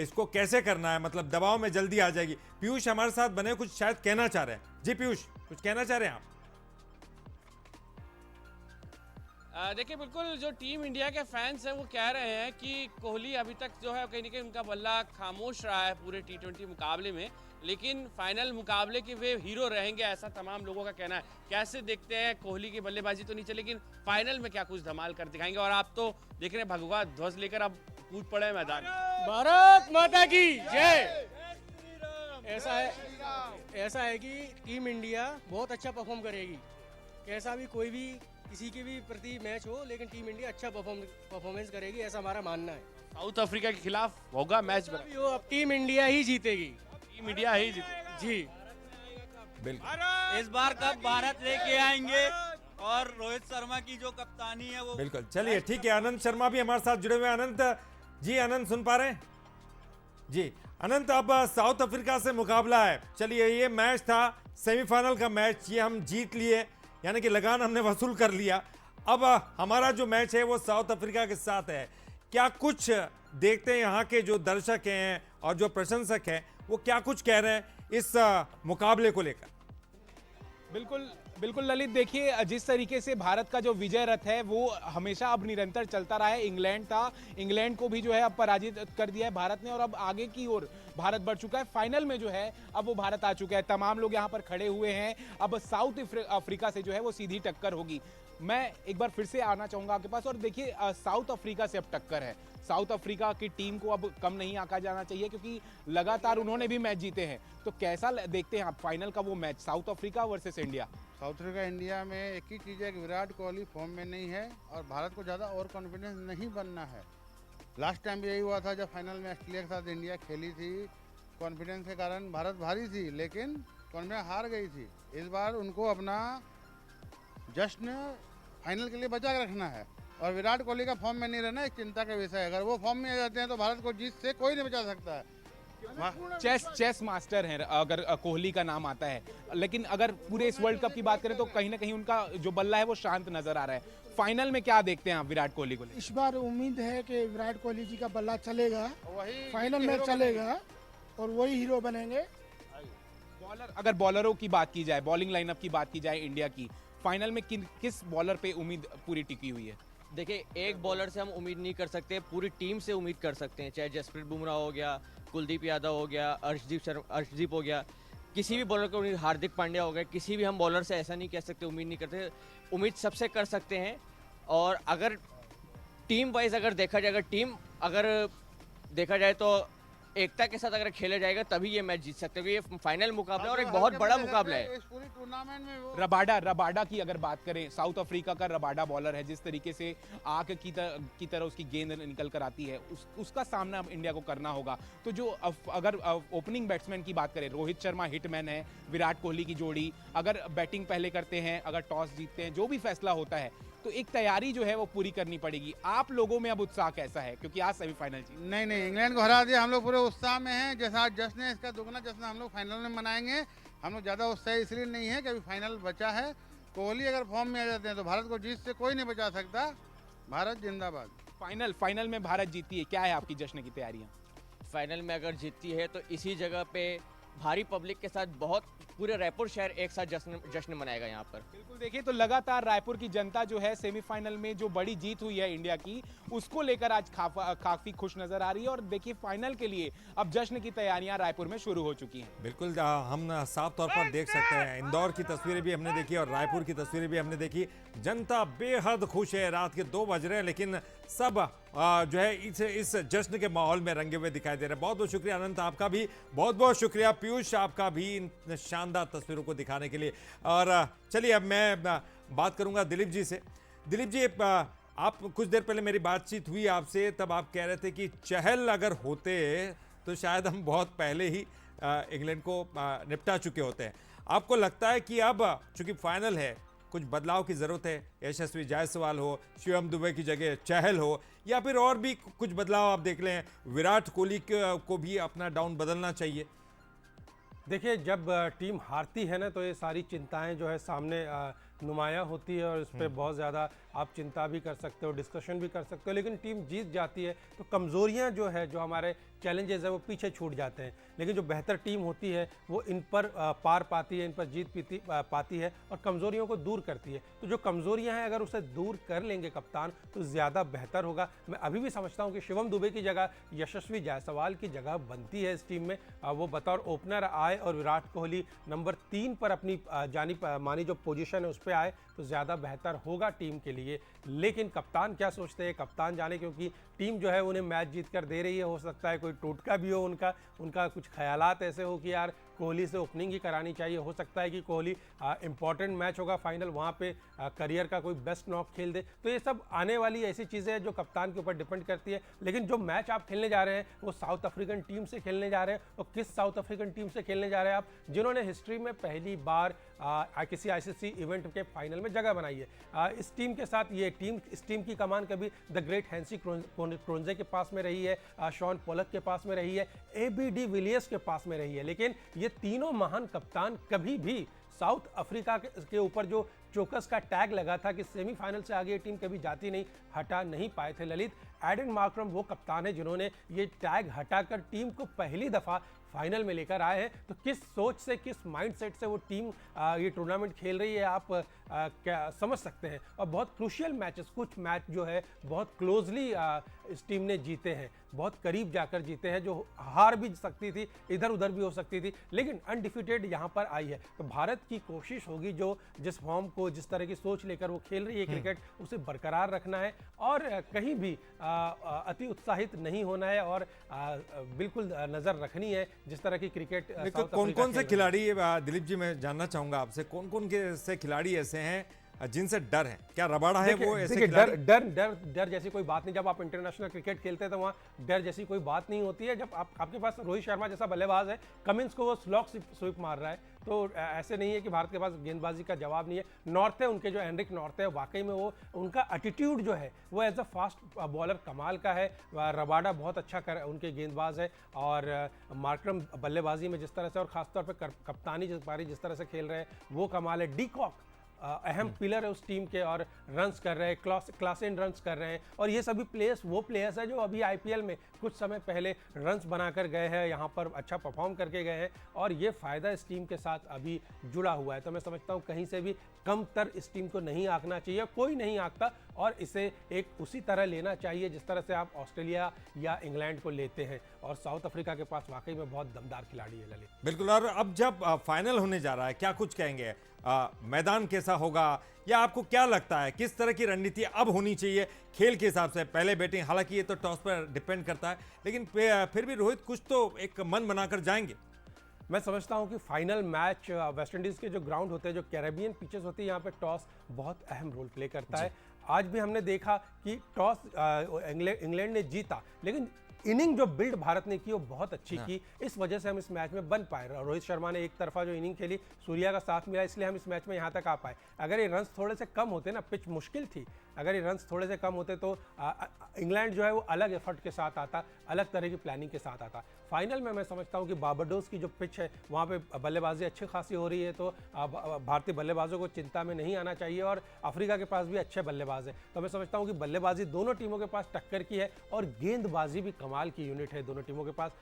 इसको कैसे करना है, मतलब दबाव में जल्दी आ जाएगी। पीयूष हमारे साथ बने, कुछ शायद कहना चाह रहे हैं। जी पीयूष, कुछ कहना चाह रहे हैं आप? देखिए, बिल्कुल जो टीम इंडिया के फैंस हैं वो कह रहे हैं कि कोहली अभी तक जो है कहीं ना कहीं उनका बल्ला खामोश रहा है पूरे T20 मुकाबले में, लेकिन फाइनल मुकाबले के वे हीरो रहेंगे ऐसा तमाम लोगों का कहना है। कैसे देखते हैं, कोहली की बल्लेबाजी तो नीचे, लेकिन फाइनल में क्या कुछ धमाल कर दिखाएंगे? और आप तो देख रहे हैं भगवा ध्वज लेकर अब कूद पड़े मैदान। भारत माता की जय। ऐसा है कि टीम इंडिया बहुत अच्छा परफॉर्म करेगी, कैसा भी कोई भी किसी के भी प्रति मैच हो, लेकिन टीम इंडिया अच्छा परफॉर्मेंस करेगी, ऐसा हमारा मानना है। साउथ अफ्रीका के खिलाफ होगा मैच, अब टीम इंडिया ही जीतेगी, टीम इंडिया ही जीतेगी जी। बिल्कुल, इस बार कब भारत लेके आएंगे और रोहित शर्मा की जो कप्तानी है वो बिल्कुल। चलिए ठीक है, अनंत शर्मा भी हमारे साथ जुड़े हुए हैं। अनंत जी, अनंत सुन पा रहे हैं? जी अनंत, अब साउथ अफ्रीका से मुकाबला है। चलिए, ये मैच था सेमीफाइनल का मैच, ये हम जीत लिए, यानी कि लगान हमने वसूल कर लिया। अब हमारा जो मैच है वो साउथ अफ्रीका के साथ है। क्या कुछ देखते हैं यहाँ के जो दर्शक हैं और जो प्रशंसक हैं वो क्या कुछ कह रहे हैं इस मुकाबले को लेकर? बिल्कुल बिल्कुल ललित, देखिए जिस तरीके से भारत का जो विजय रथ है वो हमेशा अब निरंतर चलता रहा है। इंग्लैंड था, इंग्लैंड को भी जो है अब पराजित कर दिया है भारत ने और अब आगे की ओर भारत बढ़ चुका है। फाइनल में जो है अब वो भारत आ चुका है। तमाम लोग यहाँ पर खड़े हुए हैं। अब साउथ अफ्रीका से जो है वो सीधी टक्कर होगी। मैं एक बार फिर से आना चाहूंगा आपके पास और देखिए साउथ अफ्रीका से अब टक्कर है। साउथ अफ्रीका की टीम को अब कम नहीं आंका जाना चाहिए क्योंकि लगातार उन्होंने भी मैच जीते हैं। तो कैसा देखते हैं आप फाइनल का वो match, south Africa versus India? South Africa India में एक ही चीज़ है कि विराट कोहली फॉर्म में नहीं है और भारत को ज़्यादा ओवर कॉन्फिडेंस नहीं बनना है। लास्ट टाइम भी यही हुआ था जब फाइनल में ऑस्ट्रेलिया के साथ इंडिया खेली थी। कॉन्फिडेंस के कारण भारत भारी थी लेकिन कॉन्फिडेंस हार गई थी। इस बार उनको अपना जश्न फाइनल के लिए बचा के रखना है और विराट कोहली का फॉर्म में नहीं रहना एक चिंता का विषय है। अगर वो फॉर्म में आ जाते हैं तो भारत को जीत से कोई नहीं बचा सकता है। चेस मास्टर हैं अगर कोहली का नाम आता है, लेकिन अगर पूरे इस वर्ल्ड कप की बात करें तो कहीं ना कहीं उनका जो बल्ला है वो शांत नजर आ रहा है। फाइनल में क्या देखते हैं आप विराट कोहली को? इस बार उम्मीद है कि विराट कोहली जी का बल्ला चलेगा, फाइनल में चलेगा और वही हीरो बनेंगे। अगर बॉलरों की बात की जाए, बॉलिंग लाइनअप की बात की जाए इंडिया की, फाइनल में किस बॉलर पे उम्मीद पूरी टिकी हुई है? देखिए, एक बॉलर से हम उम्मीद नहीं कर सकते, पूरी टीम से उम्मीद कर सकते हैं। चाहे जसप्रीत बुमराह हो गया, कुलदीप यादव हो गया, अर्शदीप हो गया, किसी भी बॉलर को, हार्दिक पांड्या हो गया, किसी भी हम बॉलर से ऐसा नहीं कह सकते उम्मीद नहीं करते। उम्मीद सबसे कर सकते हैं। और अगर टीम वाइज अगर देखा जाए तो एकता के साथ अगर खेला जाएगा तभी ये मैच जीत सकते हैं। ये फाइनल मुकाबला और एक बहुत बड़ा मुकाबला है। इस पूरी टूर्नामेंट में वो रबाडा की अगर बात करें, साउथ अफ्रीका का रबाडा बॉलर है, जिस तरीके से आग की तरह उसकी गेंद निकल कर आती है, उसका सामना इंडिया को करना होगा। तो जो अगर ओपनिंग बैट्समैन की बात करें, रोहित शर्मा हिटमैन है, विराट कोहली की जोड़ी अगर बैटिंग पहले करते हैं, अगर टॉस जीतते हैं, जो भी फैसला होता है तो एक तैयारी जो है वो पूरी करनी पड़ेगी। आप लोगों में अब उत्साह कैसा है, क्योंकि आज सेमीफाइनल जी? नहीं, इंग्लैंड को हरा दिया, हम लोग पूरे उत्साह में हैं। जैसा आज जश्न है इसका दुगना जश्न हम लोग फाइनल में मनाएंगे। हम लोग ज़्यादा उत्साह इसलिए नहीं है कि अभी फाइनल बचा है। कोहली अगर फॉर्म में आ जाते हैं तो भारत को जीत से कोई नहीं बचा सकता। भारत जिंदाबाद। फाइनल में भारत जीती है, क्या है आपकी जश्न की तैयारियां? फाइनल में अगर जीतती है तो इसी जगह पे भारी पब्लिक के साथ बहुत पूरे रायपुर शहर एक साथ जश्न मनाएगा यहाँ पर। बिल्कुल, देखिए तो लगातार रायपुर की जनता जो है सेमीफाइनल में जो बड़ी जीत हुई है इंडिया की, उसको लेकर आज काफी खुश नजर आ रही है। और देखिए फाइनल के लिए अब जश्न की तैयारियां रायपुर में शुरू हो चुकी हैं। बिल्कुल, हम साफ तौर पर देख सकते हैं, इंदौर की तस्वीरें भी हमने देखी और रायपुर की तस्वीरें भी हमने देखी। जनता बेहद खुश है। रात के 2 बज रहे हैं लेकिन सब जो है इस जश्न के माहौल में रंगे हुए दिखाई दे रहे हैं। बहुत बहुत शुक्रिया अनंत, आपका भी बहुत बहुत शुक्रिया पीयूष, आपका भी इन शानदार तस्वीरों को दिखाने के लिए। और चलिए अब मैं बात करूंगा दिलीप जी से। दिलीप जी, आप कुछ देर पहले मेरी बातचीत हुई आपसे, तब आप कह रहे थे कि चहल अगर होते तो शायद हम बहुत पहले ही इंग्लैंड को निपटा चुके होते हैं। आपको लगता है कि अब चूंकि फाइनल है कुछ बदलाव की ज़रूरत है? यशस्वी जायसवाल हो, शिवम दुबे की जगह चहल हो, या फिर और भी कुछ बदलाव आप देख लें, विराट कोहली को भी अपना डाउन बदलना चाहिए? देखिए, जब टीम हारती है ना तो ये सारी चिंताएं जो है सामने नुमाया होती है और इस पर बहुत ज़्यादा आप चिंता भी कर सकते हो, डिस्कशन भी कर सकते हो। लेकिन टीम जीत जाती है तो कमज़ोरियां जो है, जो हमारे चैलेंजेस है वो पीछे छूट जाते हैं। लेकिन जो बेहतर टीम होती है वो इन पर पार पाती है, इन पर जीत पाती है और कमज़ोरियों को दूर करती है। तो जो कमज़ोरियां हैं अगर उसे दूर कर लेंगे कप्तान तो ज़्यादा बेहतर होगा। मैं अभी भी समझता हूँ कि शिवम दुबे की जगह यशस्वी जायसवाल की जगह बनती है इस टीम में। वो बतौर ओपनर आए और विराट कोहली नंबर 3 पर अपनी जानी मानी जो पोजीशन है उस पर आए तो ज़्यादा बेहतर होगा टीम के लिए। लेकिन कप्तान क्या सोचते हैं कप्तान जाने, क्योंकि टीम जो है उन्हें मैच जीत कर दे रही है। हो सकता है कोई टोटका भी हो उनका कुछ ख्यालात ऐसे हो कि यार कोहली से ओपनिंग ही करानी चाहिए। हो सकता है कि कोहली इंपॉर्टेंट मैच होगा फाइनल, वहाँ पे करियर का कोई बेस्ट नॉक खेल दे। तो ये सब आने वाली ऐसी चीज़ें हैं जो कप्तान के ऊपर डिपेंड करती है। लेकिन जो मैच आप खेलने जा रहे हैं वो साउथ अफ्रीकन टीम से खेलने जा रहे हैं। और किस साउथ अफ्रीकन टीम से खेलने जा रहे हैं आप? जिन्होंने हिस्ट्री में पहली बार किसी आईसीसी इवेंट के फाइनल में जगह बनाई है। इस टीम के साथ इस टीम की कमान कभी द ग्रेट हैंसी क्रोंजे के पास में रही है, शॉन पोलक के पास में रही है, AB डी विलियर्स के पास में रही है। लेकिन ये तीनों महान कप्तान कभी भी साउथ अफ्रीका के ऊपर जो चोकस का टैग लगा था कि सेमीफाइनल से आगे ये टीम कभी जाती नहीं, हटा नहीं पाए थे। ललित, एडन मार्करम वो कप्तान है जिन्होंने ये टैग हटाकर टीम को पहली दफ़ा फाइनल में लेकर आए हैं। तो किस सोच से, किस माइंडसेट से वो टीम ये टूर्नामेंट खेल रही है आप क्या समझ सकते हैं। और बहुत क्रूशियल मैचेस, कुछ मैच जो है बहुत क्लोजली इस टीम ने जीते हैं, बहुत करीब जाकर जीते हैं, जो हार भी सकती थी, इधर उधर भी हो सकती थी, लेकिन अनडिफिटेड यहाँ पर आई है। तो भारत की कोशिश होगी जो जिस फॉर्म को, जिस तरह की सोच लेकर वो खेल रही है क्रिकेट, उसे बरकरार रखना है और कहीं भी अति उत्साहित नहीं होना है और बिल्कुल नज़र रखनी है जिस तरह की क्रिकेट। कौन कौन से खिलाड़ी, दिलीप जी मैं जानना चाहूंगा आपसे, कौन कौन के से खिलाड़ी ऐसे हैं जिनसे डर है? क्या रबाड़ा है वो ऐसे डर जैसी कोई बात नहीं। जब आप इंटरनेशनल क्रिकेट खेलते हैं तो वहाँ डर जैसी कोई बात नहीं होती है। जब आपके पास रोहित शर्मा जैसा बल्लेबाज है, कमिंस को वो स्लॉक स्वीप मार रहा है, तो ऐसे नहीं है कि भारत के पास गेंदबाजी का जवाब नहीं है। नॉर्थ है उनके, जो एनरिक नॉर्थ है, वाकई में वो उनका एटीट्यूड जो है वो एज अ फास्ट बॉलर कमाल का है। रबाडा बहुत अच्छा उनके गेंदबाज है और मार्करम बल्लेबाजी में जिस तरह से और ख़ासतौर पर कप्तानी जिस तरह से खेल रहे हैं वो कमाल है। डी कॉक अहम पिलर है उस टीम के और रन्स कर रहे हैं, क्लास इन रन्स कर रहे हैं। और ये सभी प्लेयर्स वो प्लेयर्स हैं जो अभी आईपीएल में कुछ समय पहले रन्स बनाकर गए हैं, यहाँ पर अच्छा परफॉर्म करके गए हैं और ये फ़ायदा इस टीम के साथ अभी जुड़ा हुआ है। तो मैं समझता हूँ कहीं से भी कमतर इस टीम को नहीं आंकना चाहिए, कोई नहीं आंकता, और इसे एक उसी तरह लेना चाहिए जिस तरह से आप ऑस्ट्रेलिया या इंग्लैंड को लेते हैं। और साउथ अफ्रीका के पास वाकई में बहुत दमदार खिलाड़ी है ललित। बिल्कुल। और अब जब फाइनल होने जा रहा है, क्या कुछ कहेंगे? मैदान कैसा होगा, या आपको क्या लगता है किस तरह की रणनीति अब होनी चाहिए खेल के हिसाब से? पहले बैटिंग, हालांकि ये तो टॉस पर डिपेंड करता है, लेकिन फिर भी रोहित कुछ तो एक मन बनाकर जाएंगे। मैं समझता हूं कि फाइनल मैच वेस्ट इंडीज़ के जो ग्राउंड होते हैं, जो कैरेबियन पिचेस होती है, यहाँ पे टॉस बहुत अहम रोल प्ले करता है। आज भी हमने देखा कि टॉस इंग्लैंड ने जीता, लेकिन इनिंग जो बिल्ड भारत ने की वो बहुत अच्छी की, इस वजह से हम इस मैच में बन पाए। रोहित शर्मा ने एक तरफा जो इनिंग खेली, सूर्या का साथ मिला, इसलिए हम इस मैच में यहाँ तक आ पाए। अगर ये रन्स थोड़े से कम होते ना, पिच मुश्किल थी, अगर ये रन्स थोड़े से कम होते तो इंग्लैंड जो है वो अलग एफर्ट के साथ आता, अलग तरह की प्लानिंग के साथ आता। फाइनल में मैं समझता हूँ कि बारबाडोस की जो पिच है वहाँ पे बल्लेबाजी अच्छी खासी हो रही है, तो भारतीय बल्लेबाजों को चिंता में नहीं आना चाहिए और अफ्रीका के पास भी अच्छे बल्लेबाज हैं। तो मैं समझता हूँ कि बल्लेबाजी दोनों टीमों के पास टक्कर की है और गेंदबाजी भी कमाल की यूनिट है दोनों टीमों के पास।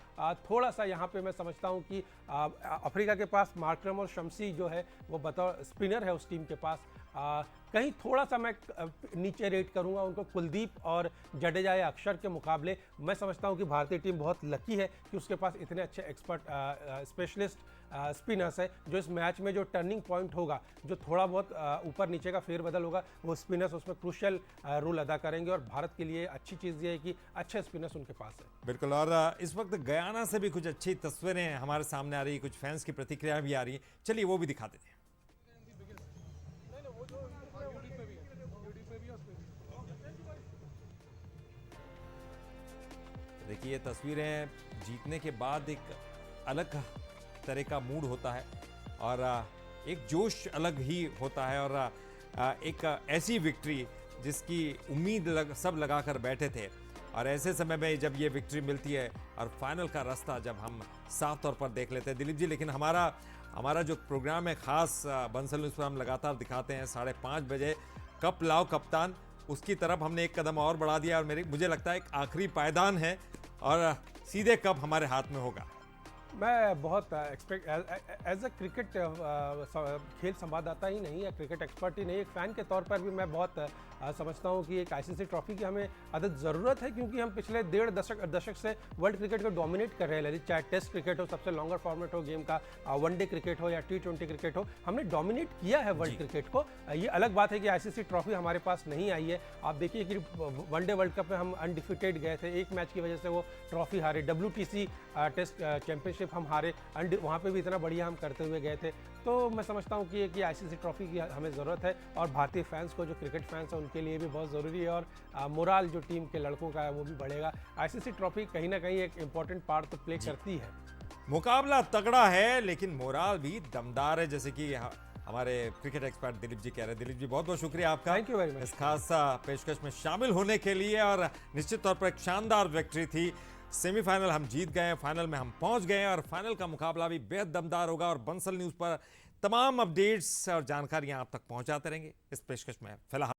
थोड़ा सा यहाँ पे मैं समझता हूँ कि अफ्रीका के पास मार्करम और शमसी जो है वो बतौर स्पिनर है उस टीम के पास, कहीं थोड़ा सा मैं नीचे रेट करूंगा उनको कुलदीप और जडेजा या अक्षर के मुकाबले। मैं समझता हूं कि भारतीय टीम बहुत लकी है कि उसके पास इतने अच्छे एक्सपर्ट स्पेशलिस्ट स्पिनर्स है, जो इस मैच में जो टर्निंग पॉइंट होगा, जो थोड़ा बहुत ऊपर नीचे का फेरबदल होगा, वो स्पिनर्स उसमें क्रूशियल रोल अदा करेंगे। और भारत के लिए अच्छी चीज़ ये है कि अच्छे स्पिनर्स उनके पास है। बिल्कुल। और इस वक्त गयाना से भी कुछ अच्छी तस्वीरें हमारे सामने आ रही है, कुछ फैंस की प्रतिक्रिया भी आ रही है, चलिए वो भी दिखा देते हैं। देखिए ये तस्वीरें जीतने के बाद एक अलग तरह का मूड होता है और एक जोश अलग ही होता है और एक ऐसी विक्ट्री जिसकी उम्मीद सब लगा कर बैठे थे और ऐसे समय में जब ये विक्ट्री मिलती है और फाइनल का रास्ता जब हम साफ तौर पर देख लेते हैं दिलीप जी, लेकिन हमारा जो प्रोग्राम है खास बंसल न्यूज़ पर हम लगातार दिखाते हैं 5:30 बजे कप लाओ कप्तान, उसकी तरफ हमने एक कदम और बढ़ा दिया और मुझे लगता है एक आखिरी पायदान है और सीधे कप हमारे हाथ में होगा। मैं बहुत एज अ क्रिकेट खेल संवाददाता ही नहीं या क्रिकेट एक्सपर्ट ही नहीं, एक फ़ैन के तौर पर भी मैं बहुत समझता हूं कि एक आईसीसी ट्रॉफी की हमें अदद ज़रूरत है, क्योंकि हम पिछले 1.5 दशक से वर्ल्ड क्रिकेट को डोमिनेट कर रहे हैं ललित, चाहे टेस्ट क्रिकेट हो, सबसे लॉन्गर फॉर्मेट हो गेम का, वनडे क्रिकेट हो या T20 क्रिकेट हो, हमने डोमिनेट किया है वर्ल्ड क्रिकेट को। ये अलग बात है कि आईसीसी ट्रॉफी हमारे पास नहीं आई है। आप देखिए कि वनडे वर्ल्ड कप में हम अनडिफिटेड गए थे, एक मैच की वजह से वो ट्रॉफी हारे। WTC टेस्ट चैंपियनशिप हम हारे, वहाँ पे भी इतना बढ़िया हम करते हुए गए थे। तो मैं समझता हूँ कि आईसीसी ट्रॉफी की हमें ज़रूरत है और भारतीय फैंस को, जो क्रिकेट फैंस हैं, उनके लिए भी बहुत ज़रूरी है और मोराल जो टीम के लड़कों का है वो भी बढ़ेगा। आईसीसी ट्रॉफी कहीं ना कहीं एक इम्पॉर्टेंट पार्ट तो प्ले करती है। मुकाबला तगड़ा है लेकिन मोराल भी दमदार है, जैसे कि हमारे क्रिकेट एक्सपर्ट दिलीप जी कह रहे हैं। दिलीप जी बहुत बहुत शुक्रिया आपका, थैंक यू वेरी मच, इस खास पेशकश में शामिल होने के लिए। और निश्चित तौर पर एक शानदार विक्ट्री थी। सेमीफाइनल हम जीत गए, फाइनल में हम पहुंच गए और फाइनल का मुकाबला भी बेहद दमदार होगा और बंसल न्यूज़ पर तमाम अपडेट्स और जानकारियां आप तक पहुंचाते रहेंगे इस पेशकश में। फिलहाल